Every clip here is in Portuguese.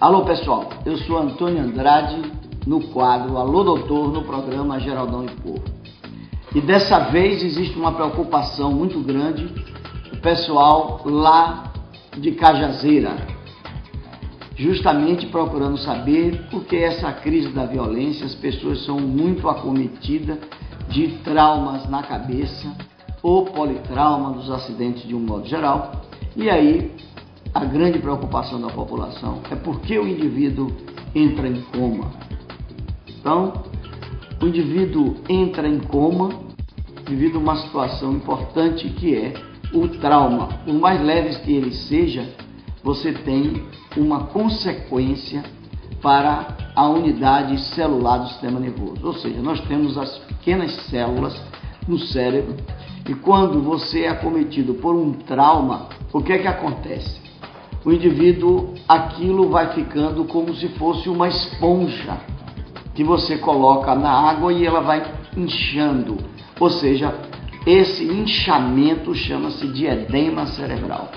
Alô pessoal, eu sou Antônio Andrade no quadro Alô Doutor no programa Geraldão e Povo. E dessa vez existe uma preocupação muito grande do pessoal lá de Cajazeira, justamente procurando saber por que essa crise da violência, as pessoas são muito acometidas de traumas na cabeça ou politrauma dos acidentes de um modo geral. E aí a grande preocupação da população é por que o indivíduo entra em coma. Então, o indivíduo entra em coma devido a uma situação importante que é o trauma. Por mais leves que ele seja, você tem uma consequência para a unidade celular do sistema nervoso. Ou seja, nós temos as pequenas células no cérebro e quando você é acometido por um trauma, o que é que acontece? O indivíduo, aquilo vai ficando como se fosse uma esponja que você coloca na água e ela vai inchando. Ou seja, esse inchamento chama-se de edema cerebral.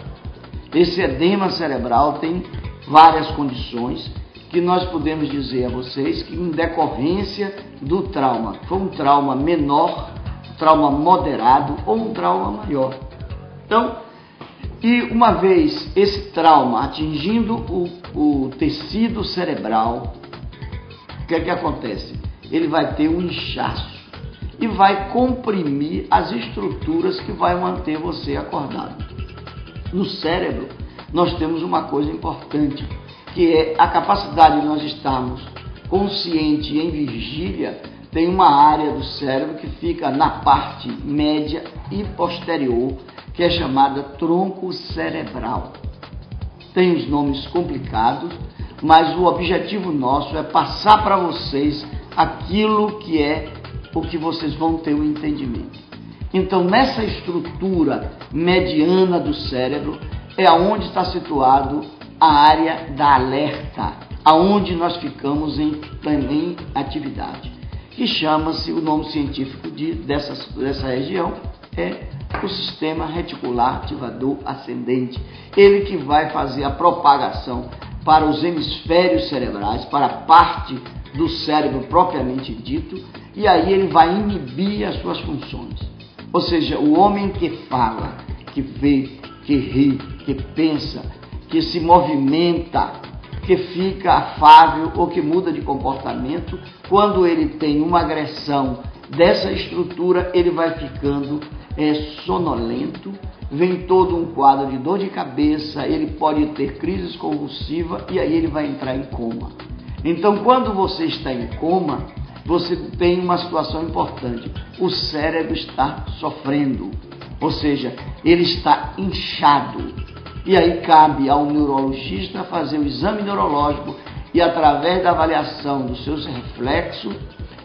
Esse edema cerebral tem várias condições que nós podemos dizer a vocês que em decorrência do trauma, foi um trauma menor, trauma moderado ou um trauma maior. Então, e uma vez esse trauma atingindo o tecido cerebral, o que é que acontece? Ele vai ter um inchaço e vai comprimir as estruturas que vai manter você acordado. No cérebro, nós temos uma coisa importante, que é a capacidade de nós estarmos consciente em vigília. Tem uma área do cérebro que fica na parte média e posterior, que é chamada tronco cerebral. Tem os nomes complicados, mas o objetivo nosso é passar para vocês aquilo que é o que vocês vão ter o entendimento. Então, nessa estrutura mediana do cérebro é onde está situado a área da alerta, aonde nós ficamos em atividade, que chama-se, o nome científico dessa região é o sistema reticular ativador ascendente. Ele que vai fazer a propagação para os hemisférios cerebrais, para a parte do cérebro propriamente dito, e aí ele vai inibir as suas funções. Ou seja, o homem que fala, que vê, que ri, que pensa, que se movimenta, que fica afável ou que muda de comportamento, quando ele tem uma agressão dessa estrutura, ele vai ficando sonolento, vem todo um quadro de dor de cabeça, ele pode ter crises convulsivas e aí ele vai entrar em coma. Então, quando você está em coma, você tem uma situação importante. O cérebro está sofrendo, ou seja, ele está inchado. E aí cabe ao neurologista fazer o exame neurológico e através da avaliação dos seus reflexos,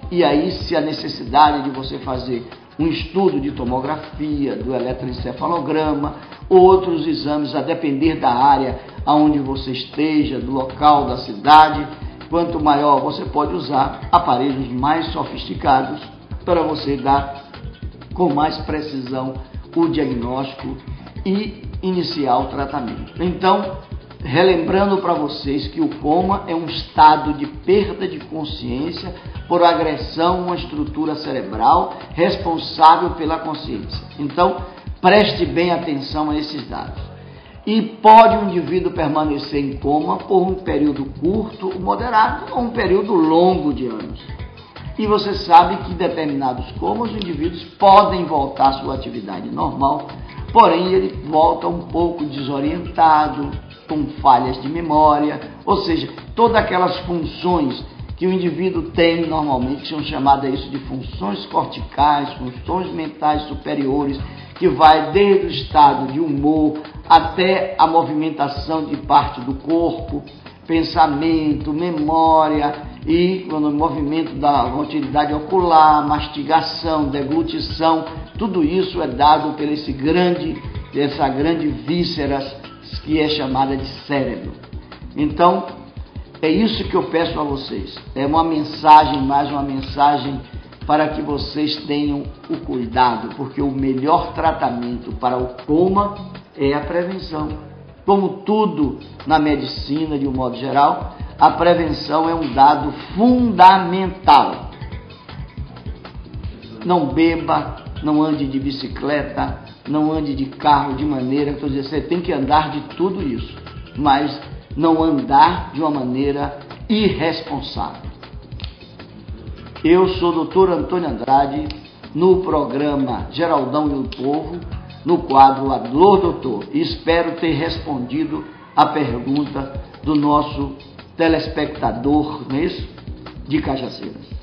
e aí se a necessidade de você fazer um estudo de tomografia, do eletroencefalograma, outros exames a depender da área aonde você esteja, do local, da cidade. Quanto maior, você pode usar aparelhos mais sofisticados para você dar com mais precisão o diagnóstico e iniciar o tratamento. Então, relembrando para vocês que o coma é um estado de perda de consciência por agressão a uma estrutura cerebral responsável pela consciência. Então, preste bem atenção a esses dados. E pode um indivíduo permanecer em coma por um período curto, moderado ou um período longo de anos. E você sabe que em determinados comas os indivíduos podem voltar à sua atividade normal, porém ele volta um pouco desorientado, com falhas de memória, ou seja, todas aquelas funções que o indivíduo tem normalmente, que são chamadas isso de funções corticais, funções mentais superiores, que vai desde o estado de humor até a movimentação de parte do corpo, pensamento, memória e o movimento da motilidade ocular, mastigação, deglutição, tudo isso é dado por essa grande vísceras que é chamada de cérebro. Então, é isso que eu peço a vocês. É uma mensagem, mais uma mensagem para que vocês tenham o cuidado, porque o melhor tratamento para o coma é a prevenção. Como tudo na medicina, de um modo geral, a prevenção é um dado fundamental. Não beba, não ande de bicicleta, não ande de carro de maneira, estou dizendo, você tem que andar de tudo isso, mas não andar de uma maneira irresponsável. Eu sou o Dr. Antônio Andrade, no programa Geraldão e o Povo, no quadro Alô Doutor, e espero ter respondido a pergunta do nosso telespectador, não é isso? De Cajazeiras.